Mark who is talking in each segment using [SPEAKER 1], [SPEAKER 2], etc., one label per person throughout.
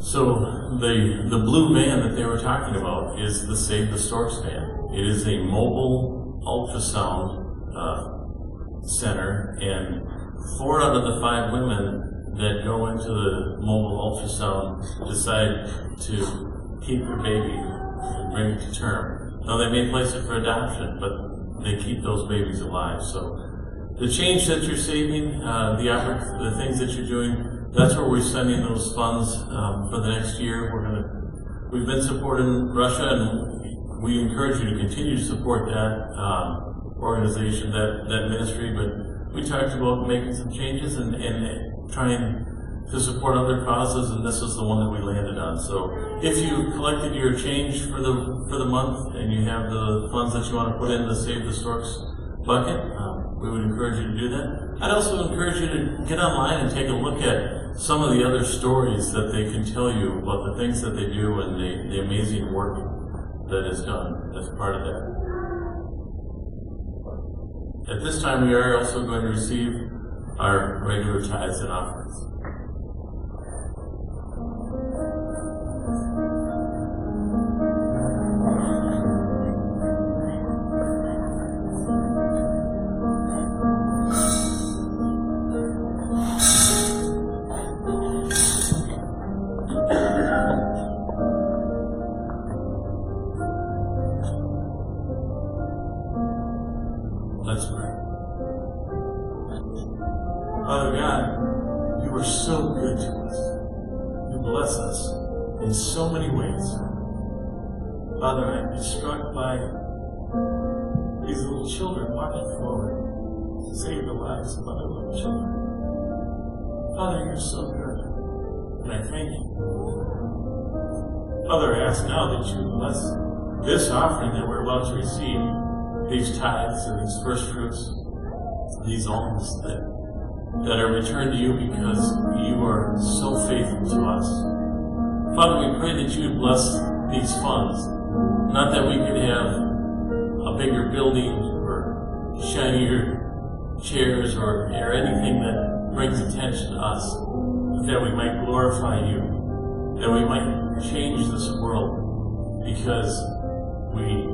[SPEAKER 1] So the blue van that they were talking about is the Save the Storks van. It is a mobile ultrasound center, and 4 out of the 5 women that go into the mobile ultrasound decide to keep their baby and bring it to term. Now they may place it for adoption, but they keep those babies alive. So the change that you're saving, the things that you're doing, that's where we're sending those funds for the next year. We've been supporting Russia, and we encourage you to continue to support that organization, that ministry. But we talked about making some changes and trying to support other causes, and this is the one that we landed on. So if you collected your change for the month and you have the funds that you want to put in the Save the Storks bucket, we would encourage you to do that. I'd also encourage you to get online and take a look at some of the other stories that they can tell you about the things that they do and the amazing work that is done as part of that. At this time, we are also going to receive our regular tithes and offerings. Let's pray. Father God, you are so good to us. You bless us in so many ways. Father, I'm struck by these little children walking forward to save the lives of other little children. Father, you're so good, and I thank you. Father, I ask now that you bless this offering that we're about to receive, these tithes and these first fruits, these alms that are returned to you because you are so faithful to us. Father, we pray that you would bless these funds, not that we could have a bigger building or shinier chairs or anything that brings attention to us, but that we might glorify you, that we might change this world because we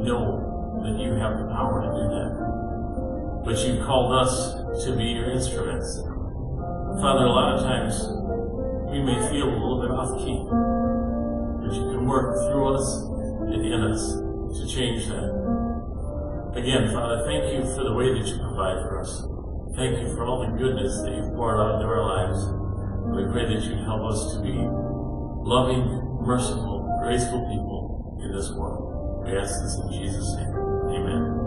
[SPEAKER 1] know that you have the power to do that. But you called us to be your instruments. Father, a lot of times we may feel a little bit off key, but you can work through us and in us to change that. Again, Father, thank you for the way that you provide for us. Thank you for all the goodness that you've poured out into our lives. We pray that you'd help us to be loving, merciful, graceful people in this world. We ask this in Jesus' name. Amen.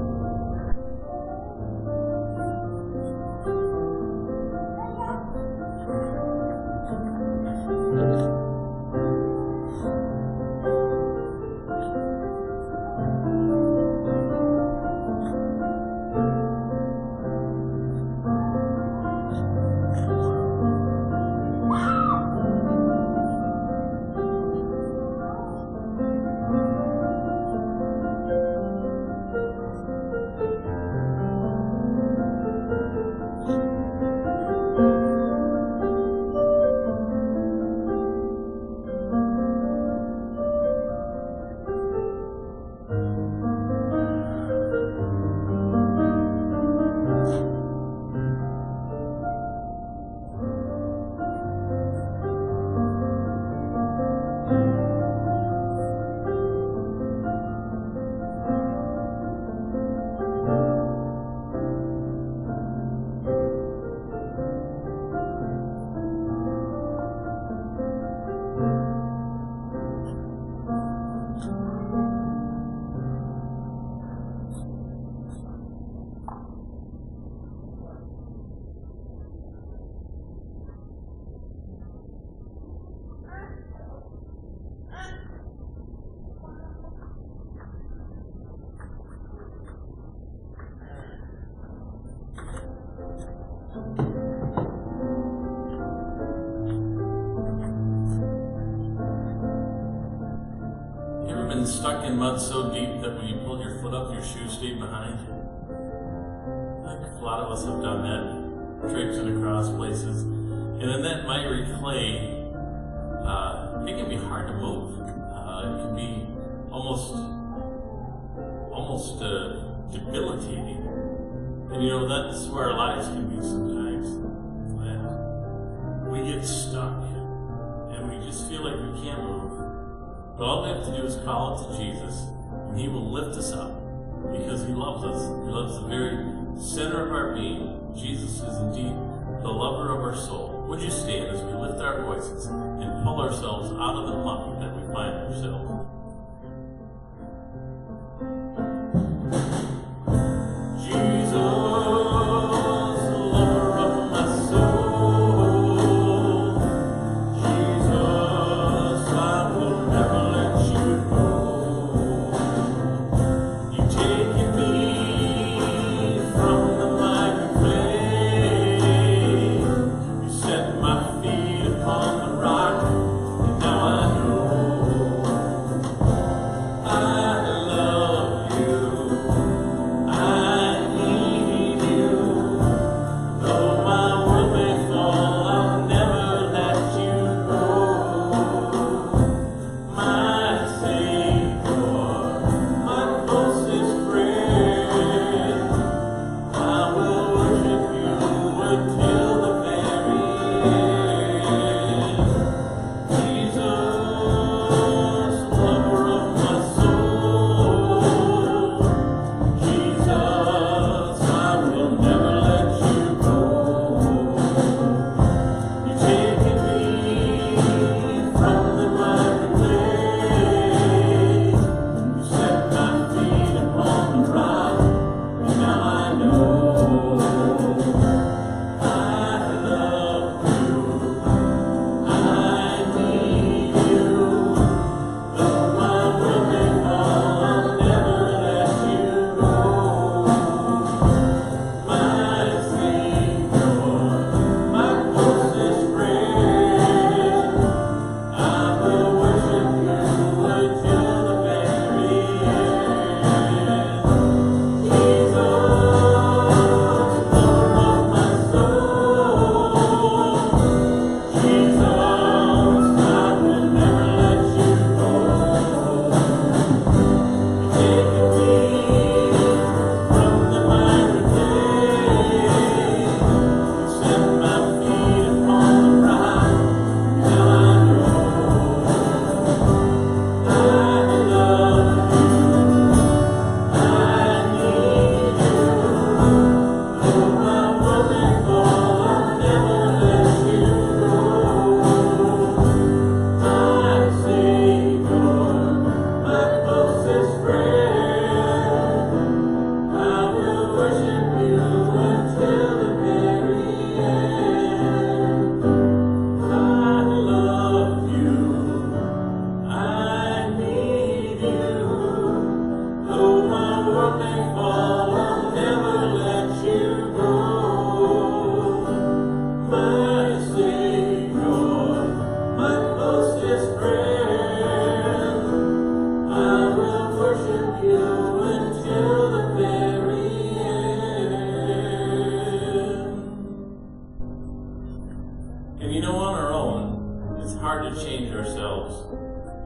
[SPEAKER 1] Stuck in mud so deep that when you pulled your foot up, your shoe stayed behind you. Like a lot of us have done that, traipsing across places. And in that miry clay, hard to move. It can be almost debilitating. And you know, that's where our lives can be sometimes. We get stuck and we just feel like we can't move. But all we have to do is call out to Jesus, and He will lift us up because He loves us. He loves the very center of our being. Jesus is indeed the lover of our soul. Would you stand as we lift our voices and pull ourselves out of the muck that we find ourselves?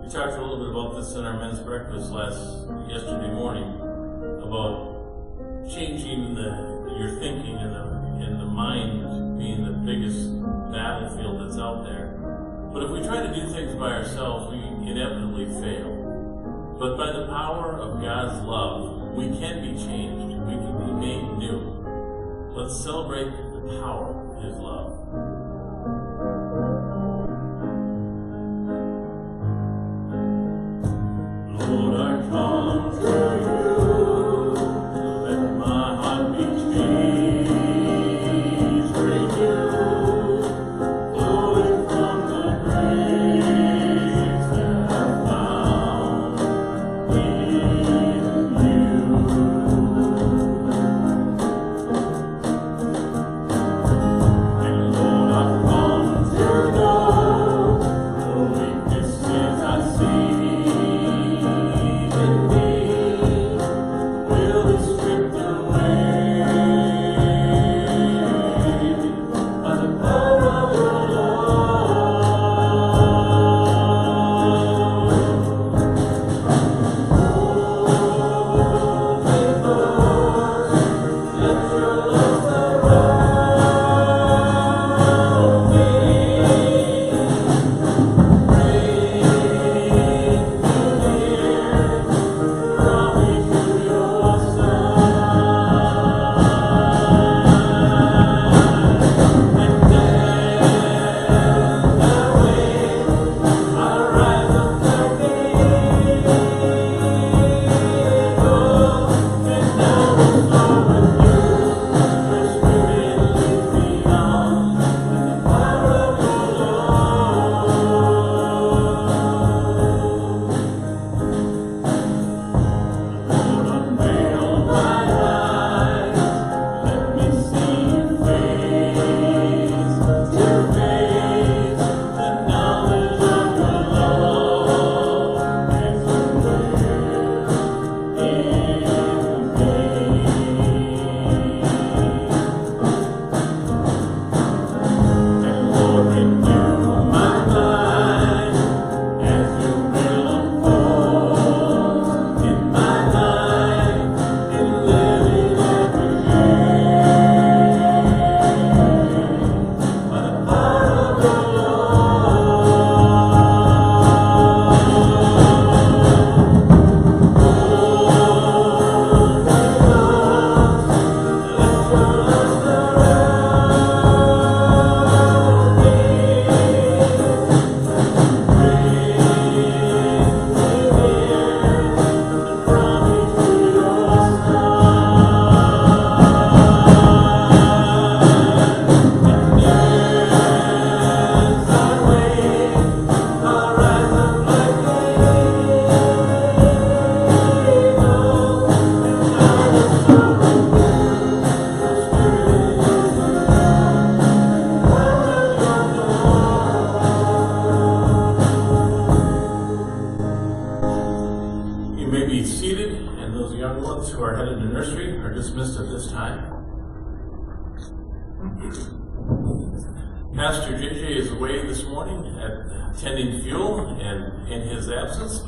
[SPEAKER 2] We talked a little bit about this in our men's breakfast yesterday morning, about changing your thinking and the mind being the biggest battlefield that's out there. But if we try to do things by ourselves, we inevitably fail. But by the power of God's love, we can be changed. We can be made new. Let's celebrate the power of His love. Lord, I come to you, let my heart be changed, renewed, flowing from the grace that I found in you. And Lord, I young ones who are headed to nursery are dismissed at this time. Pastor JJ is away this morning at tending fuel, and in his absence,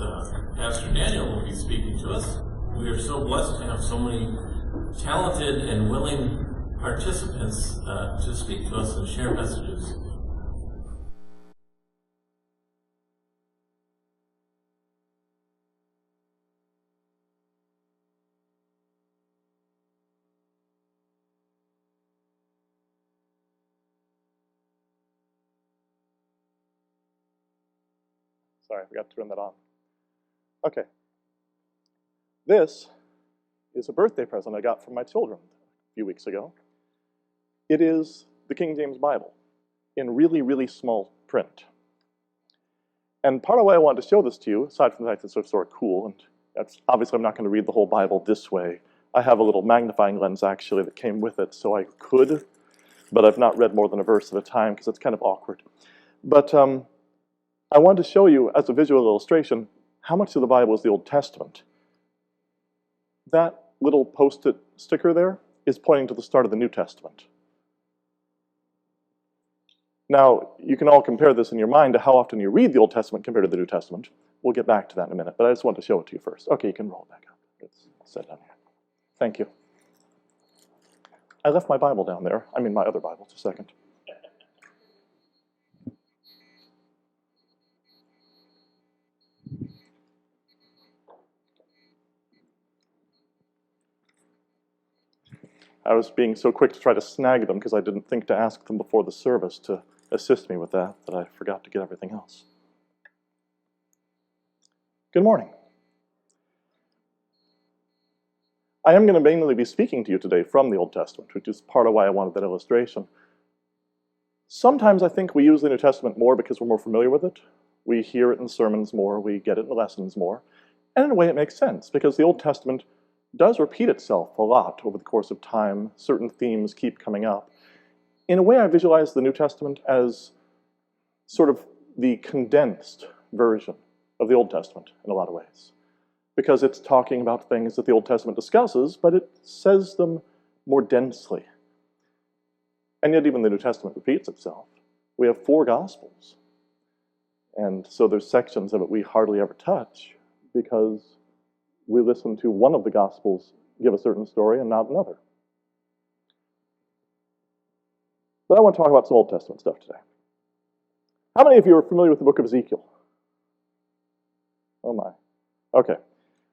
[SPEAKER 2] Pastor Daniel will be speaking to us. We are so blessed to have so many talented and willing participants to speak to us and share messages.
[SPEAKER 3] Sorry, I forgot to turn that on. Okay. This is a birthday present I got from my children a few weeks ago. It is the King James Bible in really, really small print. And part of why I wanted to show this to you, aside from the fact that it's sort of cool, and that's obviously I'm not going to read the whole Bible this way. I have a little magnifying lens actually that came with it, so I could, but I've not read more than a verse at a time because it's kind of awkward. But I wanted to show you, as a visual illustration, how much of the Bible is the Old Testament. That little post-it sticker there is pointing to the start of the New Testament. Now, you can all compare this in your mind to how often you read the Old Testament compared to the New Testament. We'll get back to that in a minute, but I just wanted to show it to you first. Okay, you can roll it back up. It's set down here. Thank you. I left my Bible down there. I mean, my other Bible, just a second. I was being so quick to try to snag them because I didn't think to ask them before the service to assist me with that I forgot to get everything else. Good morning. I am going to mainly be speaking to you today from the Old Testament, which is part of why I wanted that illustration. Sometimes I think we use the New Testament more because we're more familiar with it. We hear it in sermons more, we get it in the lessons more. And in a way it makes sense because the Old Testament does repeat itself a lot over the course of time. Certain themes keep coming up. In a way, I visualize the New Testament as sort of the condensed version of the Old Testament in a lot of ways. Because it's talking about things that the Old Testament discusses, but it says them more densely. And yet even the New Testament repeats itself. We have 4 Gospels. And so there's sections of it we hardly ever touch because we listen to one of the Gospels give a certain story and not another. But I want to talk about some Old Testament stuff today. How many of you are familiar with the book of Ezekiel? Oh my. Okay.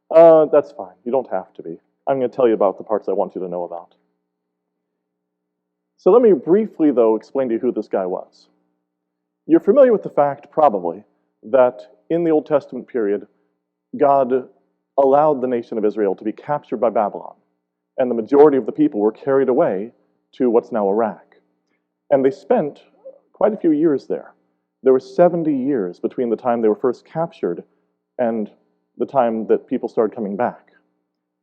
[SPEAKER 3] That's fine. You don't have to be. I'm going to tell you about the parts I want you to know about. So let me briefly, though, explain to you who this guy was. You're familiar with the fact, probably, that in the Old Testament period, God allowed the nation of Israel to be captured by Babylon, and the majority of the people were carried away to what's now Iraq. And they spent quite a few years there. There were 70 years between the time they were first captured and the time that people started coming back.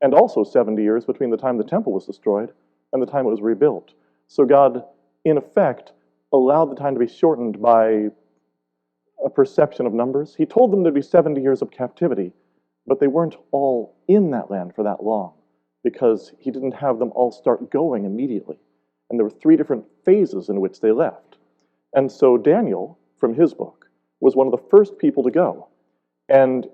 [SPEAKER 3] And also 70 years between the time the temple was destroyed and the time it was rebuilt. So God, in effect, allowed the time to be shortened by a perception of numbers. He told them there'd be 70 years of captivity, but they weren't all in that land for that long because he didn't have them all start going immediately. And there were 3 different phases in which they left. And so Daniel, from his book, was one of the first people to go and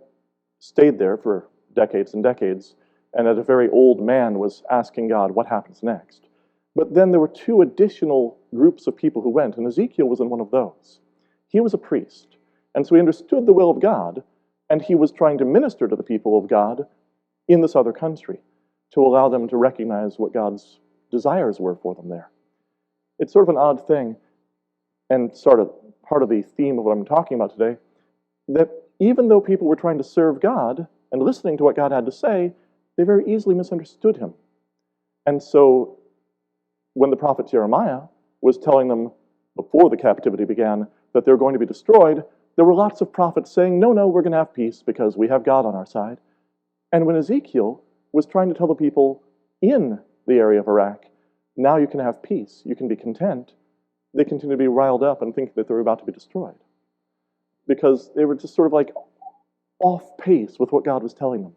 [SPEAKER 3] stayed there for decades and decades, and as a very old man was asking God, what happens next? But then there were 2 additional groups of people who went, and Ezekiel was in one of those. He was a priest, and so he understood the will of God, and he was trying to minister to the people of God in this other country to allow them to recognize what God's desires were for them there. It's sort of an odd thing, and sort of part of the theme of what I'm talking about today, that even though people were trying to serve God and listening to what God had to say, they very easily misunderstood him. And so when the prophet Jeremiah was telling them before the captivity began that they were going to be destroyed, there were lots of prophets saying, no, we're going to have peace because we have God on our side. And when Ezekiel was trying to tell the people in the area of Iraq, now you can have peace, you can be content, they continue to be riled up and think that they're about to be destroyed. Because they were just sort of like off pace with what God was telling them.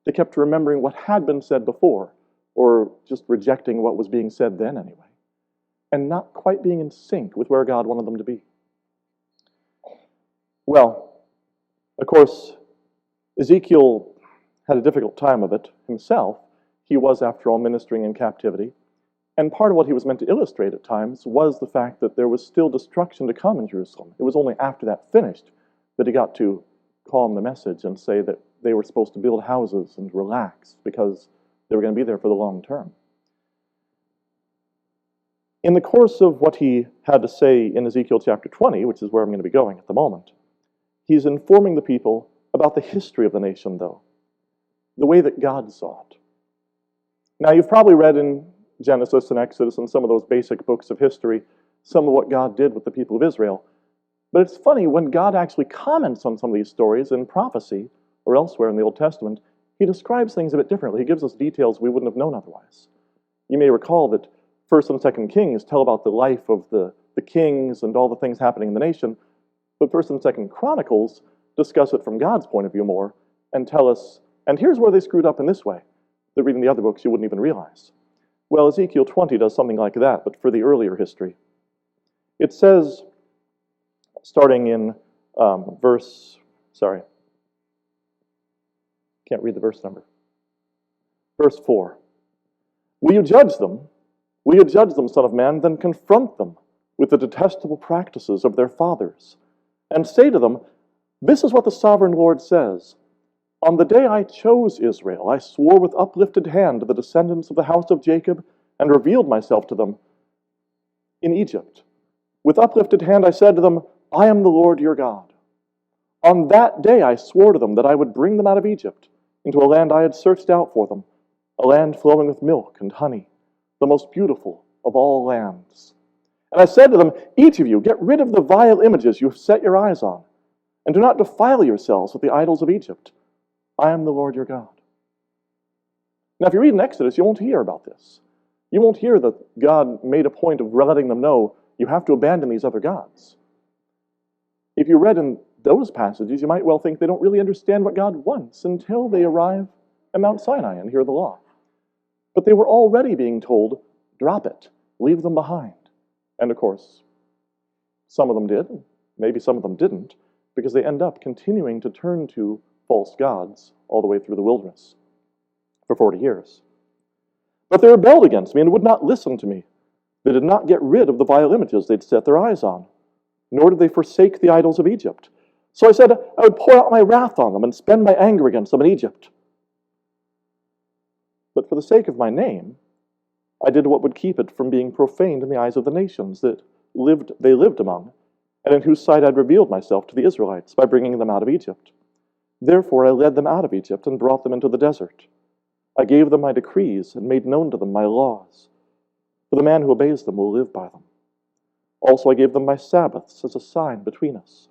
[SPEAKER 3] They kept remembering what had been said before, or just rejecting what was being said then anyway, and not quite being in sync with where God wanted them to be. Well, of course, Ezekiel had a difficult time of it himself. He was, after all, ministering in captivity. And part of what he was meant to illustrate at times was the fact that there was still destruction to come in Jerusalem. It was only after that finished that he got to calm the message and say that they were supposed to build houses and relax because they were going to be there for the long term. In the course of what he had to say in Ezekiel chapter 20, which is where I'm going to be going at the moment, he's informing the people about the history of the nation, though, the way that God saw it. Now, you've probably read in Genesis and Exodus and some of those basic books of history some of what God did with the people of Israel. But it's funny, when God actually comments on some of these stories in prophecy or elsewhere in the Old Testament, he describes things a bit differently. He gives us details we wouldn't have known otherwise. You may recall that 1st and 2nd Kings tell about the life of the kings and all the things happening in the nation, but 1st and 2nd Chronicles discuss it from God's point of view more and tell us, and here's where they screwed up in this way, that reading the other books you wouldn't even realize. Well, Ezekiel 20 does something like that, but for the earlier history. It says, starting in can't read the verse number. Verse 4. Will you judge them? Will you judge them, Son of Man, then confront them with the detestable practices of their fathers, and say to them, this is what the sovereign Lord says. On the day I chose Israel, I swore with uplifted hand to the descendants of the house of Jacob and revealed myself to them in Egypt. With uplifted hand I said to them, I am the Lord your God. On that day I swore to them that I would bring them out of Egypt into a land I had searched out for them, a land flowing with milk and honey, the most beautiful of all lands. And I said to them, each of you, get rid of the vile images you have set your eyes on, and do not defile yourselves with the idols of Egypt. I am the Lord your God. Now, if you read in Exodus, you won't hear about this. You won't hear that God made a point of letting them know you have to abandon these other gods. If you read in those passages, you might well think they don't really understand what God wants until they arrive at Mount Sinai and hear the law. But they were already being told, drop it, leave them behind. And of course, some of them did, maybe some of them didn't, because they end up continuing to turn to false gods all the way through the wilderness for 40 years. But they rebelled against me and would not listen to me. They did not get rid of the vile images they'd set their eyes on, nor did they forsake the idols of Egypt. So I said I would pour out my wrath on them and spend my anger against them in Egypt. But for the sake of my name, I did what would keep it from being profaned in the eyes of the nations that they lived among, and in whose sight I'd revealed myself to the Israelites by bringing them out of Egypt. Therefore I led them out of Egypt and brought them into the desert. I gave them my decrees and made known to them my laws. For the man who obeys them will live by them. Also I gave them my Sabbaths as a sign between us,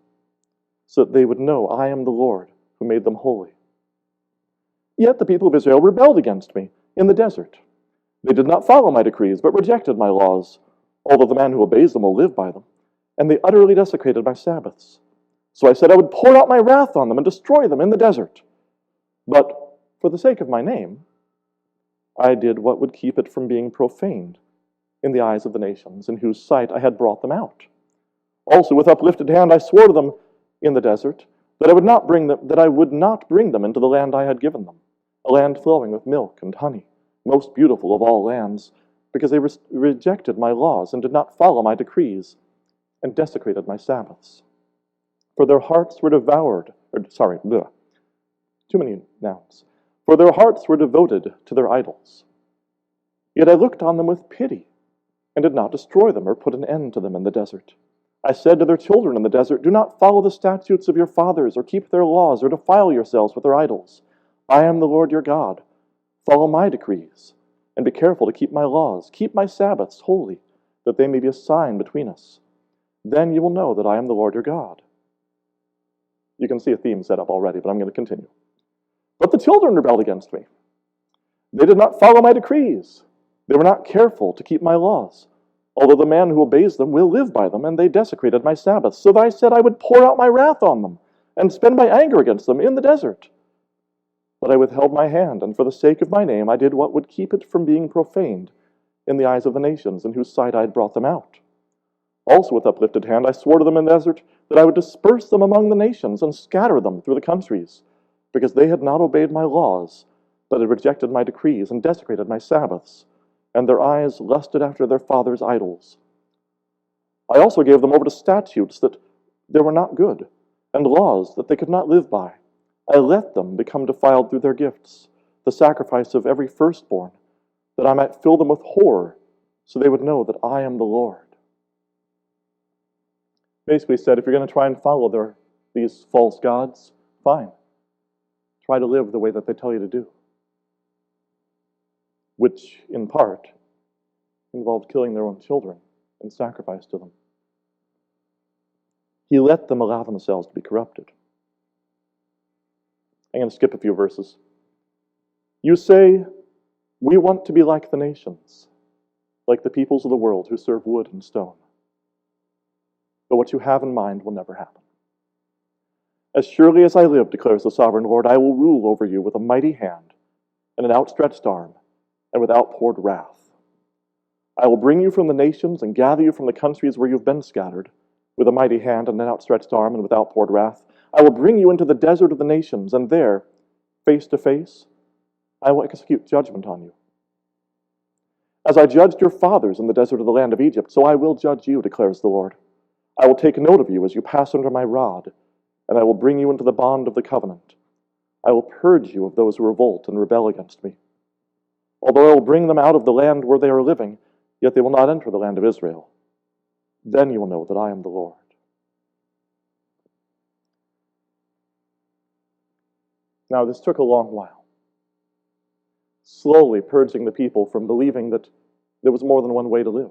[SPEAKER 3] so that they would know I am the Lord who made them holy. Yet the people of Israel rebelled against me in the desert. They did not follow my decrees, but rejected my laws, although the man who obeys them will live by them. And they utterly desecrated my Sabbaths. So I said I would pour out my wrath on them and destroy them in the desert. But for the sake of my name, I did what would keep it from being profaned in the eyes of the nations, in whose sight I had brought them out. Also with uplifted hand I swore to them in the desert that I would not bring them into the land I had given them, a land flowing with milk and honey, most beautiful of all lands, because they rejected my laws and did not follow my decrees, and desecrated my Sabbaths. For their hearts were too many nouns. For their hearts were devoted to their idols. Yet I looked on them with pity, and did not destroy them or put an end to them in the desert. I said to their children in the desert, do not follow the statutes of your fathers, or keep their laws, or defile yourselves with their idols. I am the Lord your God. Follow my decrees, and be careful to keep my laws. Keep my Sabbaths holy, that they may be a sign between us. Then you will know that I am the Lord your God. You can see a theme set up already, but I'm going to continue. But the children rebelled against me. They did not follow my decrees. They were not careful to keep my laws, although the man who obeys them will live by them, and they desecrated my Sabbaths. So that I said I would pour out my wrath on them, and spend my anger against them in the desert. But I withheld my hand, and for the sake of my name I did what would keep it from being profaned in the eyes of the nations, in whose sight I had brought them out. Also with uplifted hand I swore to them in the desert that I would disperse them among the nations and scatter them through the countries, because they had not obeyed my laws, but had rejected my decrees and desecrated my Sabbaths, and their eyes lusted after their fathers' idols. I also gave them over to statutes that they were not good, and laws that they could not live by. I let them become defiled through their gifts, the sacrifice of every firstborn, that I might fill them with horror, so they would know that I am the Lord. Basically said, if you're going to try and follow these false gods, fine. Try to live the way that they tell you to do. Which, in part, involved killing their own children in sacrifice to them. He let them allow themselves to be corrupted. I'm going to skip a few verses. You say, we want to be like the nations, like the peoples of the world who serve wood and stone. But what you have in mind will never happen. As surely as I live, declares the sovereign Lord, I will rule over you with a mighty hand and an outstretched arm and with outpoured wrath. I will bring you from the nations and gather you from the countries where you've been scattered, with a mighty hand and an outstretched arm and with outpoured wrath. I will bring you into the desert of the nations, and there, face to face, I will execute judgment on you. As I judged your fathers in the desert of the land of Egypt, so I will judge you, declares the Lord. I will take note of you as you pass under my rod, and I will bring you into the bond of the covenant. I will purge you of those who revolt and rebel against me. Although I will bring them out of the land where they are living, yet they will not enter the land of Israel. Then you will know that I am the Lord. Now, this took a long while. Slowly purging the people from believing that there was more than one way to live.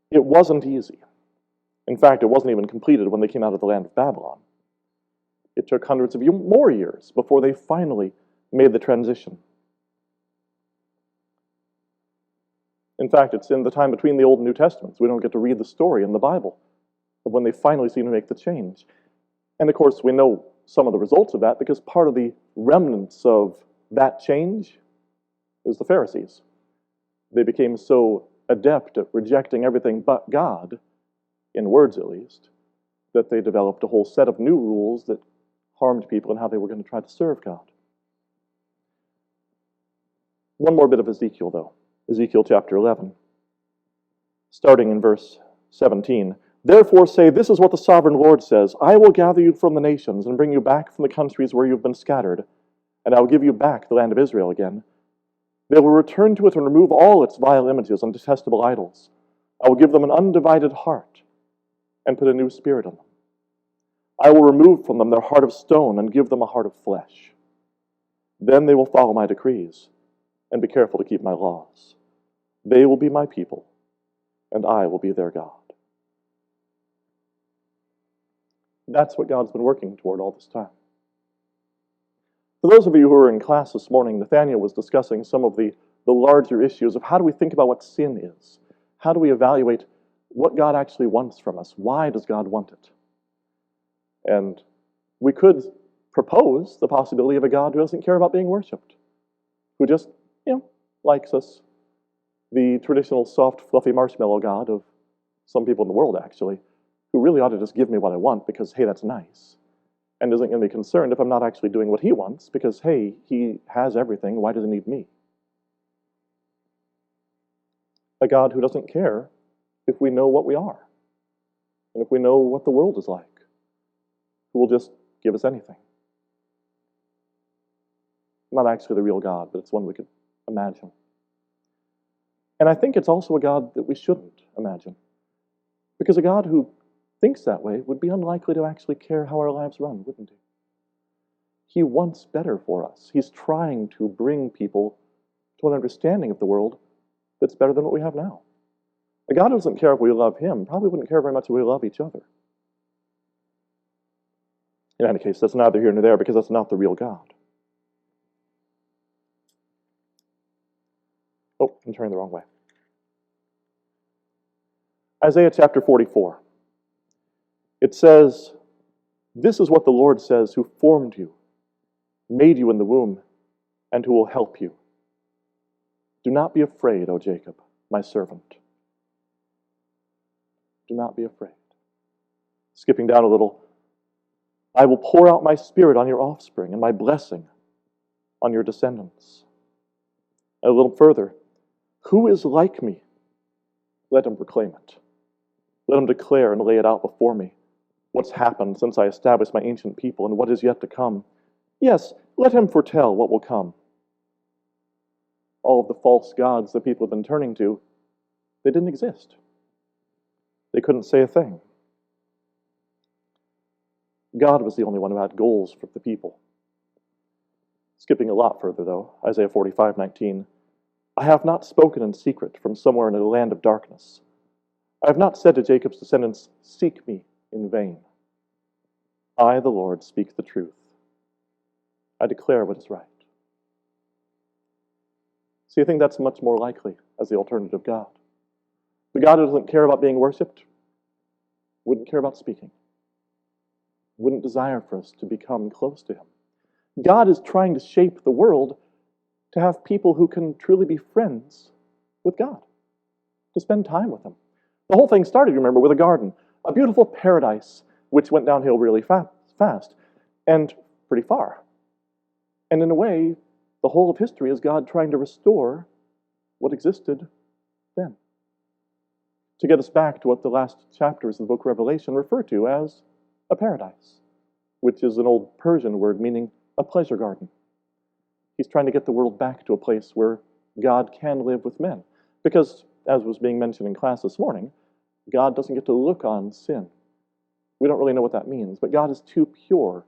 [SPEAKER 3] It wasn't easy. In fact, it wasn't even completed when they came out of the land of Babylon. It took hundreds of more years before they finally made the transition. In fact, it's in the time between the Old and New Testaments. We don't get to read the story in the Bible of when they finally seem to make the change. And of course, we know some of the results of that because part of the remnants of that change is the Pharisees. They became so adept at rejecting everything but God, in words at least, that they developed a whole set of new rules that harmed people in how they were going to try to serve God. One more bit of Ezekiel, though. Ezekiel chapter 11, starting in verse 17. Therefore say, this is what the sovereign Lord says, I will gather you from the nations and bring you back from the countries where you've been scattered, and I will give you back the land of Israel again. They will return to it and remove all its vile images and detestable idols. I will give them an undivided heart and put a new spirit in them. I will remove from them their heart of stone and give them a heart of flesh. Then they will follow my decrees and be careful to keep my laws. They will be my people, and I will be their God. That's what God's been working toward all this time. For those of you who were in class this morning, Nathaniel was discussing some of the larger issues of how do we think about what sin is? How do we evaluate what God actually wants from us? Why does God want it? And we could propose the possibility of a God who doesn't care about being worshipped, who just, likes us. The traditional soft, fluffy marshmallow God of some people in the world, actually, who really ought to just give me what I want because, hey, that's nice. And isn't going to be concerned if I'm not actually doing what he wants because, hey, he has everything, why does he need me? A God who doesn't care if we know what we are and if we know what the world is like, who will just give us anything. Not actually the real God, but it's one we could imagine. And I think it's also a God that we shouldn't imagine. Because a God who thinks that way would be unlikely to actually care how our lives run, wouldn't he? He wants better for us. He's trying to bring people to an understanding of the world that's better than what we have now. A God who doesn't care if we love him probably wouldn't care very much if we love each other. In any case, that's neither here nor there because that's not the real God. Oh, I'm turning the wrong way. Isaiah chapter 44. It says, this is what the Lord says who formed you made you in the womb, and who will help you. Do not be afraid, O Jacob, my servant. Do not be afraid. Skipping down a little, I will pour out my spirit on your offspring and my blessing on your descendants. A little further, who is like me? Let him proclaim it. Let him declare and lay it out before me. What's happened since I established my ancient people and what is yet to come. Yes, let him foretell what will come. All of the false gods that people have been turning to, they didn't exist. They couldn't say a thing. God was the only one who had goals for the people. Skipping a lot further, though, Isaiah 45:19. I have not spoken in secret from somewhere in a land of darkness. I have not said to Jacob's descendants, seek me in vain. I, the Lord, speak the truth. I declare what is right. See, I think that's much more likely as the alternative God. The God who doesn't care about being worshipped wouldn't care about speaking, wouldn't desire for us to become close to him. God is trying to shape the world to have people who can truly be friends with God, to spend time with him. The whole thing started, remember, with a garden, a beautiful paradise, which went downhill really fast and pretty far. And in a way, the whole of history is God trying to restore what existed then. To get us back to what the last chapters of the book of Revelation refer to as a paradise, which is an old Persian word meaning a pleasure garden. He's trying to get the world back to a place where God can live with men. Because, as was being mentioned in class this morning, God doesn't get to look on sin. We don't really know what that means, but God is too pure,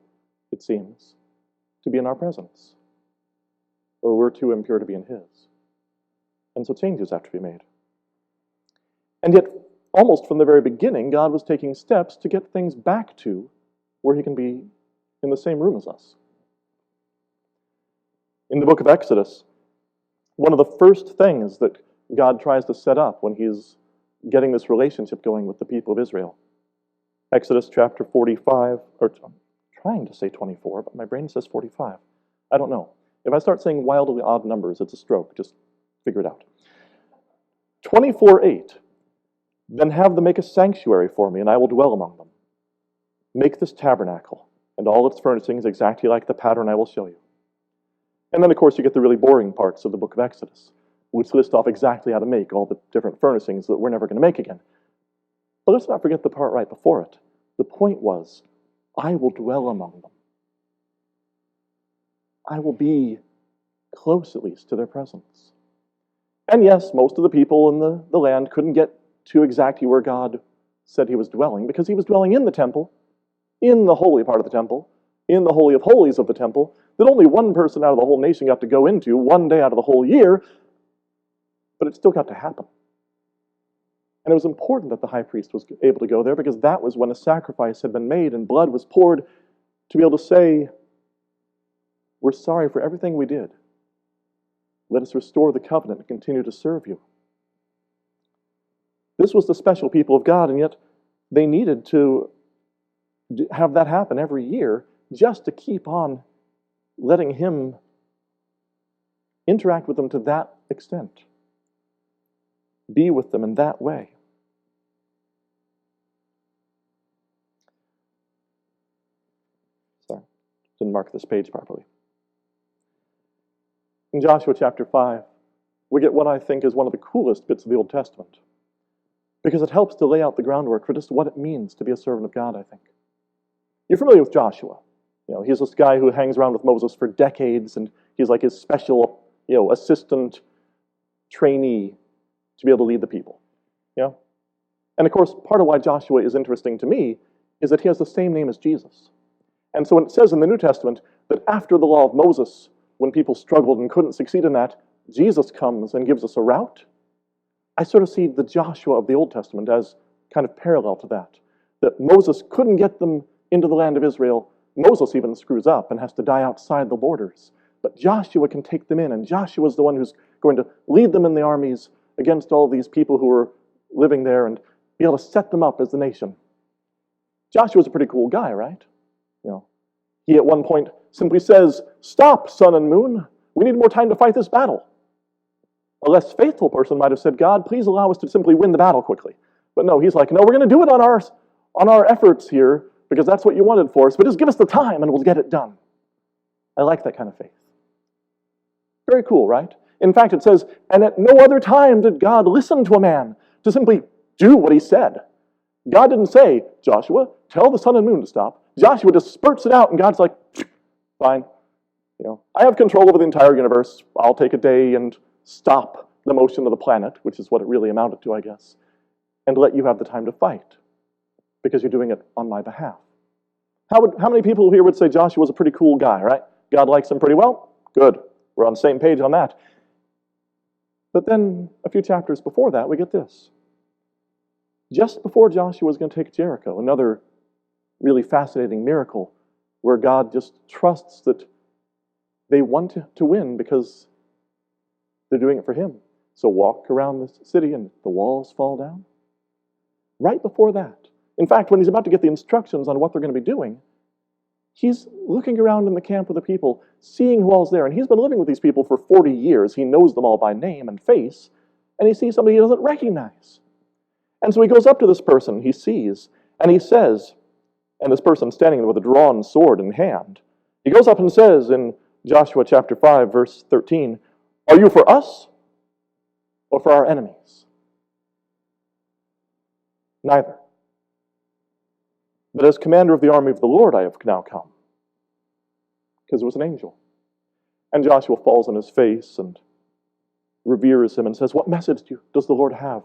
[SPEAKER 3] it seems, to be in our presence. Or we're too impure to be in his. And so changes have to be made. And yet, almost from the very beginning, God was taking steps to get things back to where he can be in the same room as us. In the book of Exodus, one of the first things that God tries to set up when he's getting this relationship going with the people of Israel. Exodus chapter 45, or I'm trying to say 24, but my brain says 45. I don't know. If I start saying wildly odd numbers, it's a stroke. Just figure it out. 24:8. Then have them make a sanctuary for me, and I will dwell among them. Make this tabernacle, and all its furnishings exactly like the pattern I will show you. And then, of course, you get the really boring parts of the book of Exodus, which list off exactly how to make all the different furnishings that we're never going to make again. But let's not forget the part right before it. The point was, I will dwell among them. I will be close, at least, to their presence. And yes, most of the people in the land couldn't get to exactly where God said he was dwelling, because he was dwelling in the temple, in the holy part of the temple, in the Holy of Holies of the temple, that only one person out of the whole nation got to go into one day out of the whole year, but it still got to happen. And it was important that the high priest was able to go there, because that was when a sacrifice had been made and blood was poured, to be able to say, we're sorry for everything we did. Let us restore the covenant and continue to serve you. This was the special people of God, and yet they needed to have that happen every year just to keep on letting him interact with them to that extent. Be with them in that way. Sorry, didn't mark this page properly. In Joshua chapter 5, we get what I think is one of the coolest bits of the Old Testament, because it helps to lay out the groundwork for just what it means to be a servant of God, I think. You're familiar with Joshua. He's this guy who hangs around with Moses for decades, and he's like his special, assistant trainee to be able to lead the people. And of course, part of why Joshua is interesting to me is that he has the same name as Jesus. And so when it says in the New Testament that after the law of Moses, when people struggled and couldn't succeed in that, Jesus comes and gives us a route, I sort of see the Joshua of the Old Testament as kind of parallel to that. That Moses couldn't get them into the land of Israel. Moses even screws up and has to die outside the borders. But Joshua can take them in, and Joshua is the one who's going to lead them in the armies against all these people who are living there and be able to set them up as the nation. Joshua's a pretty cool guy, right? He at one point simply says, "Stop, sun and moon. We need more time to fight this battle." A less faithful person might have said, "God, please allow us to simply win the battle quickly." But no, he's like, "No, we're going to do it on our efforts here because that's what you wanted for us, but just give us the time and we'll get it done." I like that kind of faith. Very cool, right? In fact, it says, "And at no other time did God listen to a man to simply do what he said." God didn't say, "Joshua, tell the sun and moon to stop." Joshua just spurts it out, and God's like, "Fine. I have control over the entire universe. I'll take a day and stop the motion of the planet," which is what it really amounted to, I guess, "and let you have the time to fight because you're doing it on my behalf." How many people here would say Joshua was a pretty cool guy, right? God likes him pretty well? Good. We're on the same page on that. But then, a few chapters before that, we get this. Just before Joshua was going to take Jericho, another really fascinating miracle where God just trusts that they want to win because they're doing it for him. So walk around the city and the walls fall down. Right before that, in fact, when he's about to get the instructions on what they're going to be doing, he's looking around in the camp of the people, seeing who all's there. And he's been living with these people for 40 years. He knows them all by name and face. And he sees somebody he doesn't recognize. And so he goes up to this person he sees, and he says, and this person standing there with a drawn sword in hand, he goes up and says in Joshua chapter 5, verse 13, "Are you for us or for our enemies?" Neither. "But as commander of the army of the Lord I have now come." Because it was an angel. And Joshua falls on his face and reveres him and says, "What message does the Lord have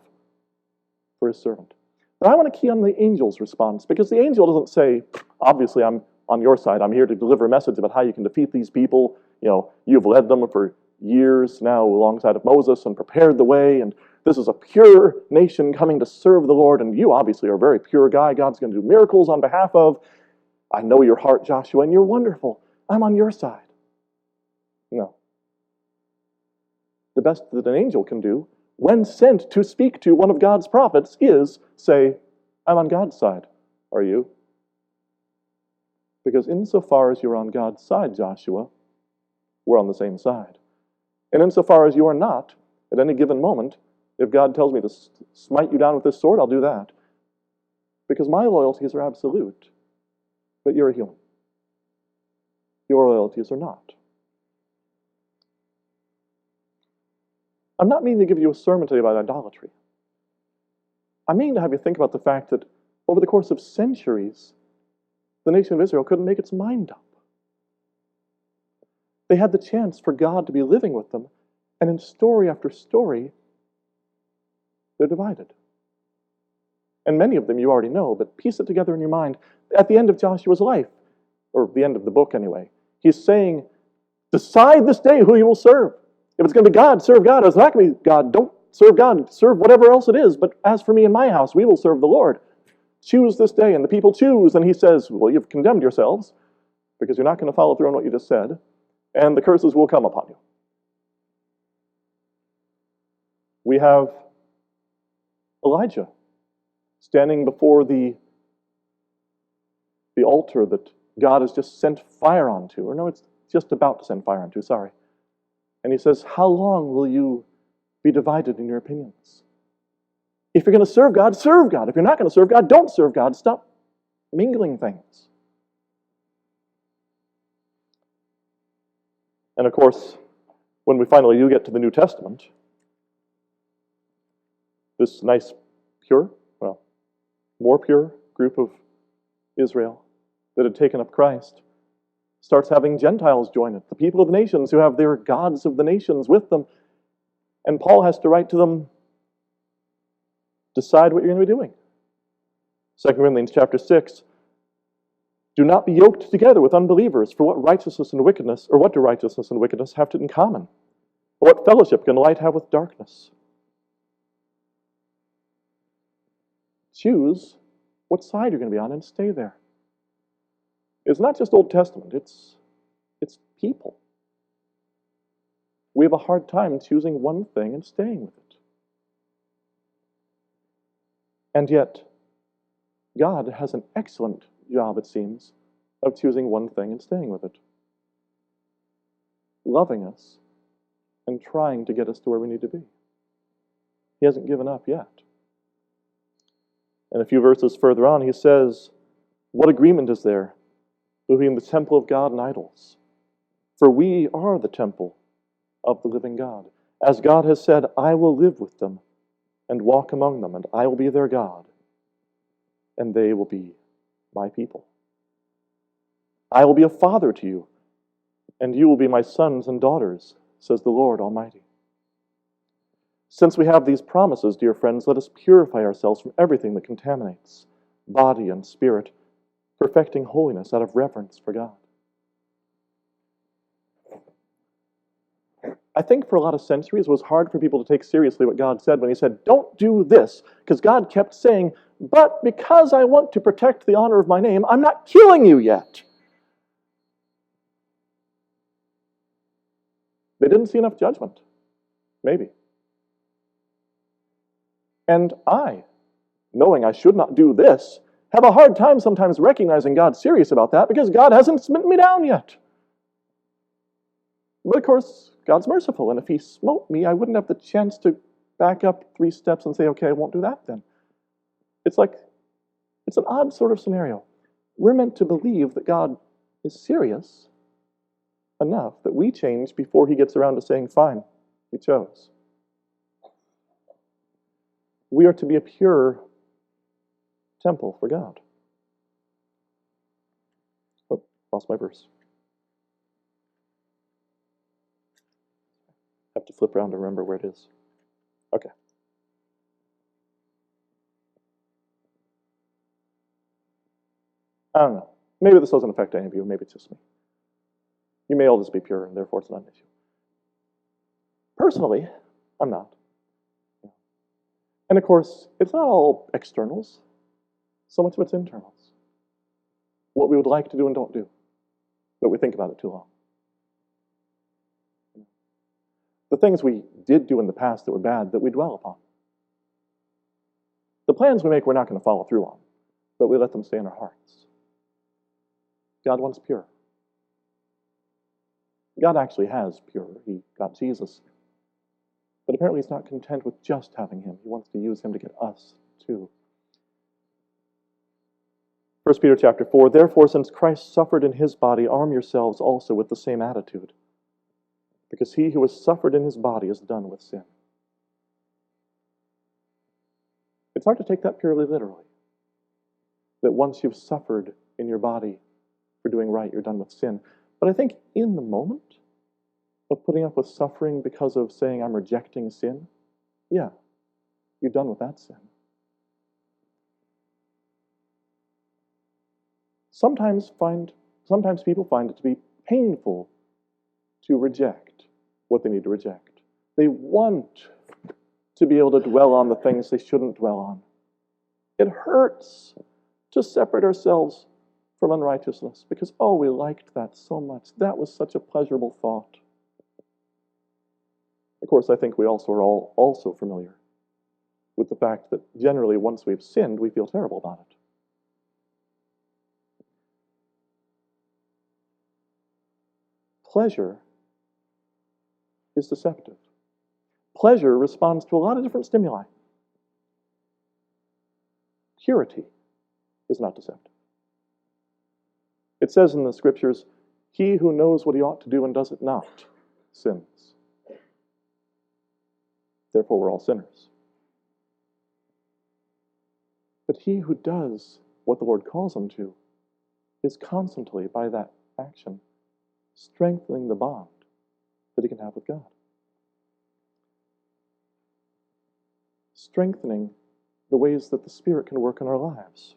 [SPEAKER 3] for his servant?" But I want to key on the angel's response, because the angel doesn't say, "Obviously I'm on your side. I'm here to deliver a message about how you can defeat these people. You've led them for years now alongside of Moses and prepared the way, and this is a pure nation coming to serve the Lord, and you obviously are a very pure guy God's going to do miracles on behalf of. I know your heart, Joshua, and you're wonderful. I'm on your side." No. The best that an angel can do when sent to speak to one of God's prophets is say, "I'm on God's side. Are you?" Because insofar as you're on God's side, Joshua, we're on the same side. And insofar as you are not, at any given moment, if God tells me to smite you down with this sword, I'll do that. Because my loyalties are absolute, but you're a human. Your loyalties are not. I'm not meaning to give you a sermon today about idolatry. I mean to have you think about the fact that over the course of centuries, the nation of Israel couldn't make its mind up. They had the chance for God to be living with them, and in story after story, they're divided. And many of them you already know, but piece it together in your mind. At the end of Joshua's life, or the end of the book anyway, he's saying, "Decide this day who you will serve. If it's going to be God, serve God. If it's not going to be God, don't serve God. Serve whatever else it is. But as for me and my house, we will serve the Lord. Choose this day." And the people choose. And he says, "Well, you've condemned yourselves because you're not going to follow through on what you just said. And the curses will come upon you." We have Elijah standing before the altar that God has just sent fire onto. Or no, it's just about to send fire onto, sorry. And he says, "How long will you be divided in your opinions? If you're going to serve God, serve God. If you're not going to serve God, don't serve God. Stop mingling things." And of course, when we finally do get to the New Testament, this nice, more pure group of Israel that had taken up Christ starts having Gentiles join it, the people of the nations who have their gods of the nations with them. And Paul has to write to them, decide what you're going to be doing. 2 Corinthians chapter 6, "Do not be yoked together with unbelievers, for what righteousness and wickedness, or what do righteousness and wickedness have in common? Or what fellowship can light have with darkness?" Choose what side you're going to be on and stay there. It's not just Old Testament, it's people. We have a hard time choosing one thing and staying with it. And yet, God has an excellent job, it seems, of choosing one thing and staying with it. Loving us and trying to get us to where we need to be. He hasn't given up yet. And a few verses further on, he says, what agreement is there between the temple of God and idols? For we are the temple of the living God. As God has said, I will live with them and walk among them, and I will be their God, and they will be my people. I will be a father to you, and you will be my sons and daughters, says the Lord Almighty. Since we have these promises, dear friends, let us purify ourselves from everything that contaminates body and spirit, perfecting holiness out of reverence for God. I think for a lot of centuries it was hard for people to take seriously what God said when he said, don't do this, because God kept saying, but because I want to protect the honor of my name, I'm not killing you yet. They didn't see enough judgment. Maybe. And I, knowing I should not do this, have a hard time sometimes recognizing God's serious about that because God hasn't smitten me down yet. But of course, God's merciful, and if he smote me, I wouldn't have the chance to back up 3 steps and say, okay, I won't do that then. It's an odd sort of scenario. We're meant to believe that God is serious enough that we change before he gets around to saying, fine, you chose. We are to be a pure temple for God. Oh, lost my verse. Have to flip around to remember where it is. Okay. I don't know. Maybe this doesn't affect any of you. Maybe it's just me. You may all just be pure, and therefore it's not an issue. Personally, I'm not. And of course, it's not all externals. So much of it's internals. What we would like to do and don't do. But we think about it too long. The things we did do in the past that were bad that we dwell upon. The plans we make we're not going to follow through on, but we let them stay in our hearts. God wants pure. God actually has pure. He got Jesus. But apparently he's not content with just having him. He wants to use him to get us too. 1 Peter chapter 4, therefore, since Christ suffered in his body, arm yourselves also with the same attitude. Because he who has suffered in his body is done with sin. It's hard to take that purely literally. That once you've suffered in your body for doing right, you're done with sin. But I think in the moment of putting up with suffering because of saying I'm rejecting sin, yeah, you're done with that sin. Sometimes people find it to be painful to reject what they need to reject. They want to be able to dwell on the things they shouldn't dwell on. It hurts to separate ourselves from unrighteousness because, oh, we liked that so much. That was such a pleasurable thought. Of course, I think we also are all also familiar with the fact that generally once we've sinned, we feel terrible about it. Pleasure is deceptive. Pleasure responds to a lot of different stimuli. Purity is not deceptive. It says in the scriptures, he who knows what he ought to do and does it not sins. Therefore, we're all sinners. But he who does what the Lord calls him to is constantly, by that action, strengthening the bond that he can have with God. Strengthening the ways that the Spirit can work in our lives.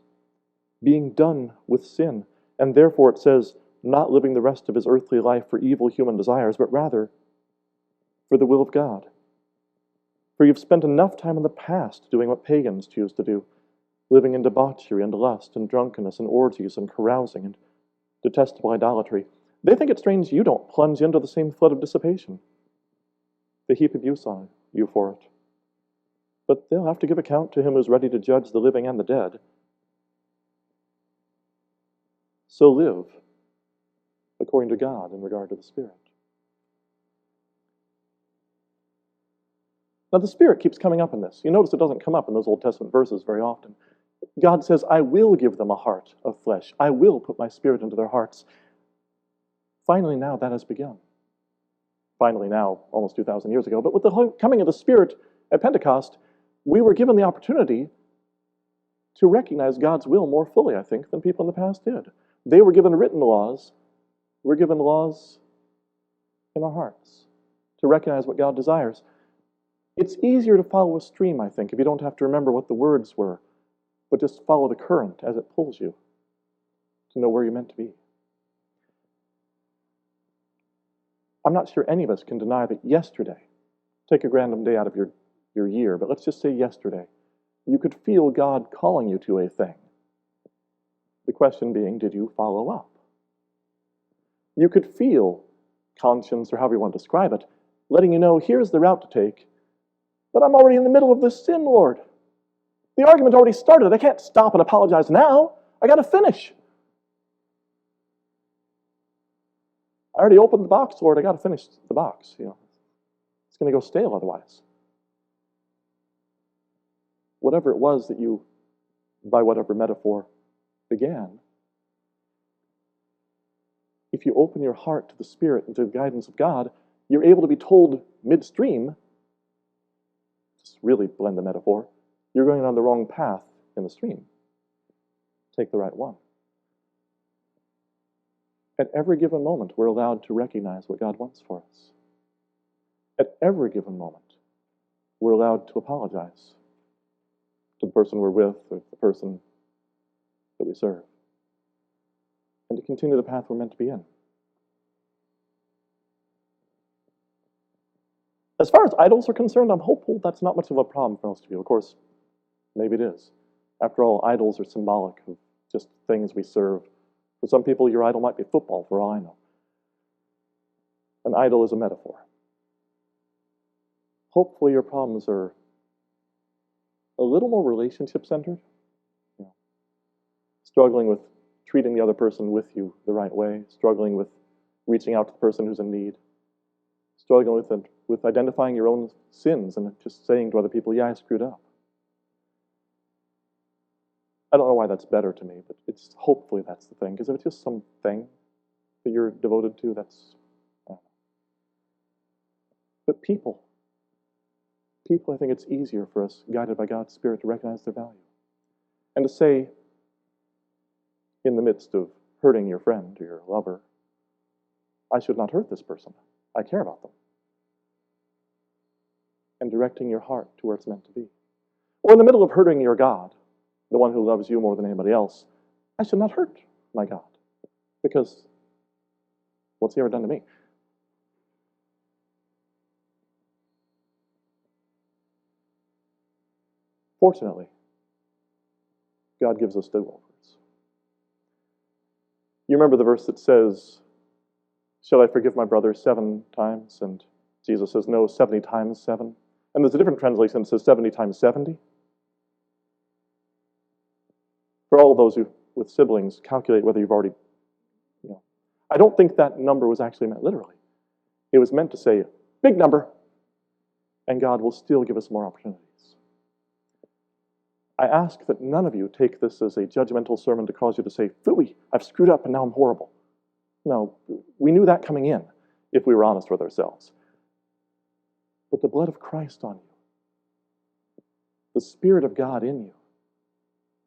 [SPEAKER 3] Being done with sin. And therefore it says, not living the rest of his earthly life for evil human desires, but rather for the will of God. For you've spent enough time in the past doing what pagans choose to do, living in debauchery and lust and drunkenness and orgies and carousing and detestable idolatry. They think it strange you don't plunge into the same flood of dissipation. They heap abuse on you for it. But they'll have to give account to him who's ready to judge the living and the dead. So live according to God in regard to the Spirit. Now, the Spirit keeps coming up in this. You notice it doesn't come up in those Old Testament verses very often. God says, I will give them a heart of flesh. I will put my Spirit into their hearts. Finally, now that has begun. Finally, now, almost 2,000 years ago. But with the coming of the Spirit at Pentecost, we were given the opportunity to recognize God's will more fully, I think, than people in the past did. They were given written laws. We're given laws in our hearts to recognize what God desires. It's easier to follow a stream, I think, if you don't have to remember what the words were, but just follow the current as it pulls you to know where you're meant to be. I'm not sure any of us can deny that yesterday, take a random day out of your year, but let's just say yesterday, you could feel God calling you to a thing. The question being, did you follow up? You could feel conscience, or however you want to describe it, letting you know, here's the route to take, but I'm already in the middle of this sin, Lord. The argument already started. I can't stop and apologize now. I got to finish. I already opened the box, Lord. I got to finish the box. It's going to go stale otherwise. Whatever it was that you, by whatever metaphor, began, if you open your heart to the Spirit and to the guidance of God, you're able to be told midstream, just really blend the metaphor, you're going on the wrong path in the stream. Take the right one. At every given moment, we're allowed to recognize what God wants for us. At every given moment, we're allowed to apologize to the person we're with or the person that we serve, and to continue the path we're meant to be in. As far as idols are concerned, I'm hopeful that's not much of a problem for most of you. Of course, maybe it is. After all, idols are symbolic of just things we serve. For some people, your idol might be football, for all I know. An idol is a metaphor. Hopefully your problems are a little more relationship-centered. Struggling with treating the other person with you the right way, struggling with reaching out to the person who's in need, struggling with identifying your own sins and just saying to other people, yeah, I screwed up. I don't know why that's better to me, but hopefully that's the thing, because if it's just something that you're devoted to, that's... But people, I think it's easier for us, guided by God's Spirit, to recognize their value. And to say, in the midst of hurting your friend or your lover, I should not hurt this person. I care about them. And directing your heart to where it's meant to be. Or in the middle of hurting your God, the one who loves you more than anybody else, I should not hurt my God. Because what's he ever done to me? Fortunately, God gives us do-overs. You remember the verse that says, shall I forgive my brother 7 times? And Jesus says, no, 70 times 7. And there's a different translation that says 70 times 70. For all of those who, with siblings, calculate whether you've already, I don't think that number was actually meant literally. It was meant to say, big number, and God will still give us more opportunities. I ask that none of you take this as a judgmental sermon to cause you to say, phooey, I've screwed up and now I'm horrible. No, we knew that coming in, if we were honest with ourselves. But the blood of Christ on you, the Spirit of God in you,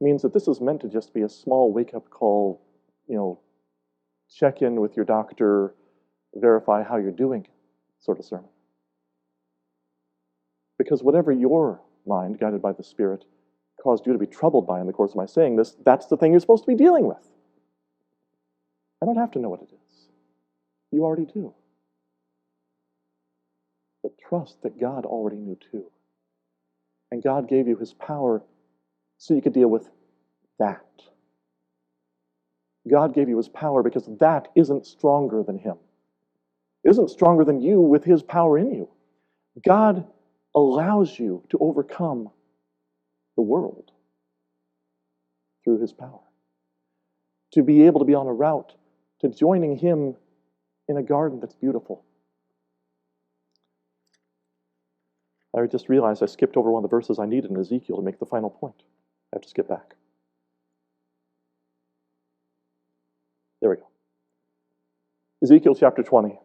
[SPEAKER 3] means that this is meant to just be a small wake-up call, check in with your doctor, verify how you're doing sort of sermon. Because whatever your mind, guided by the Spirit, caused you to be troubled by in the course of my saying this, that's the thing you're supposed to be dealing with. I don't have to know what it is. You already do. But trust that God already knew too. And God gave you his power so you could deal with that. God gave you his power because that isn't stronger than him. It isn't stronger than you with his power in you. God allows you to overcome the world through his power. to be able to be on a route to joining him in a garden that's beautiful. I just realized I skipped over one of the verses I needed in Ezekiel to make the final point. I have to skip back. There we go. Ezekiel chapter 20,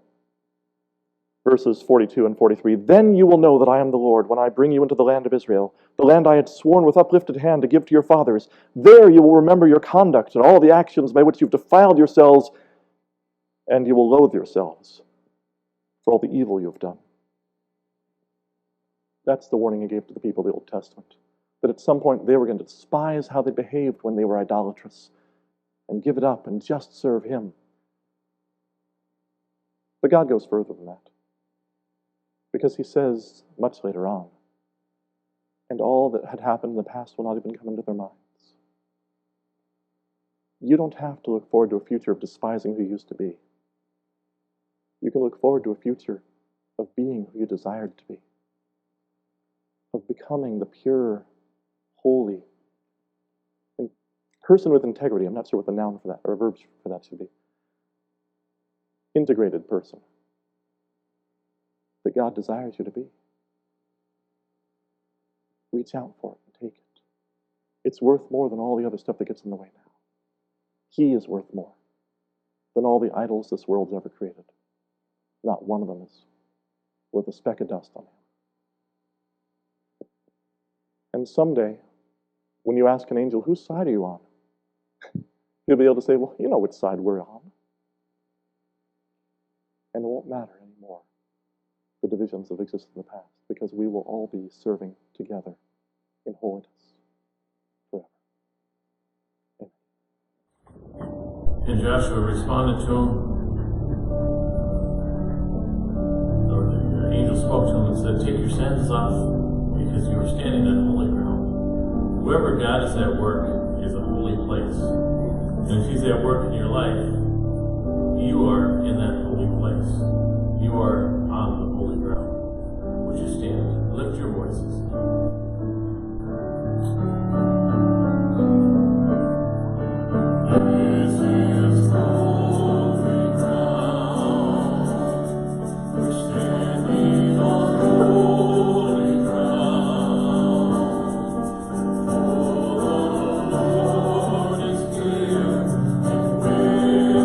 [SPEAKER 3] verses 42 and 43. Then you will know that I am the Lord when I bring you into the land of Israel, the land I had sworn with uplifted hand to give to your fathers. There you will remember your conduct and all the actions by which you've defiled yourselves, and you will loathe yourselves for all the evil you have done. That's the warning he gave to the people of the Old Testament, that at some point they were going to despise how they behaved when they were idolatrous and give it up and just serve him. But God goes further than that, because he says much later on, and all that had happened in the past will not even come into their minds. You don't have to look forward to a future of despising who you used to be. You can look forward to a future of being who you desired to be, of becoming the pure, holy, person with integrity. I'm not sure what the noun for that, or a verb for that should be. Integrated person that God desires you to be. Reach out for it and take it. It's worth more than all the other stuff that gets in the way now. He is worth more than all the idols this world's ever created. Not one of them is worth a speck of dust on him. And someday, when you ask an angel, whose side are you on? He'll be able to say, well, you know which side we're on. And it won't matter anymore, the divisions that existed in the past, because we will all be serving together in holiness forever. Amen.
[SPEAKER 2] And Joshua responded to him. The angel spoke to him and said, take your sandals off, because you are standing on holy ground. Wherever God is at work is a holy place. And if he's at work in your life, you are in that holy place. You are on the holy ground. Would you stand? Lift your voices. This is holy ground. We're standing on holy ground. For the Lord is here, and we're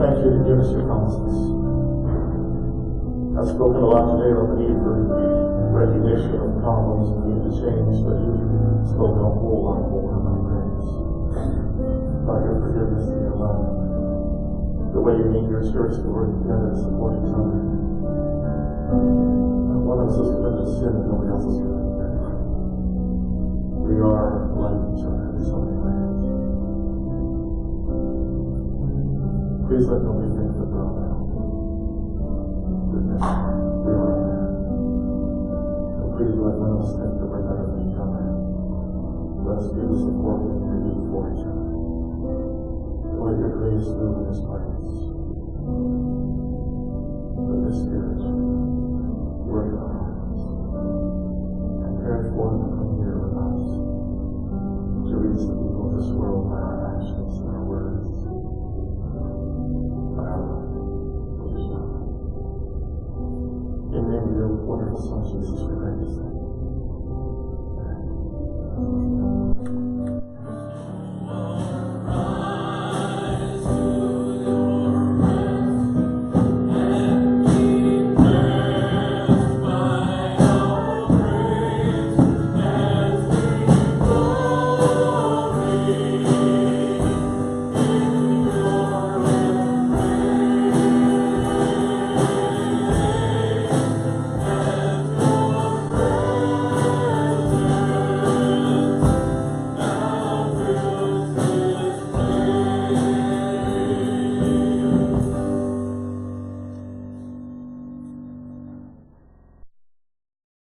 [SPEAKER 2] thank you to give us your promises. I've spoken a lot today about the need for recognition of problems and the need to change, but you've spoken a whole lot more about grace, about your forgiveness and your love, the way you need your church to work together to support each other. One of us is committed to sin and nobody else is committed to sin. We are like each other in so many ways. Please let nobody think that we're all now. Goodness, we are there. And please let none of us think that we're better than each other. Let us be the support we need for each other. Let your grace move in this place. Let your Spirit work in our hearts and transform them from here with us to reach the people of this world by our actions and our words, by our love, which is love. In the name of your wonderful Son, Jesus, we pray these things.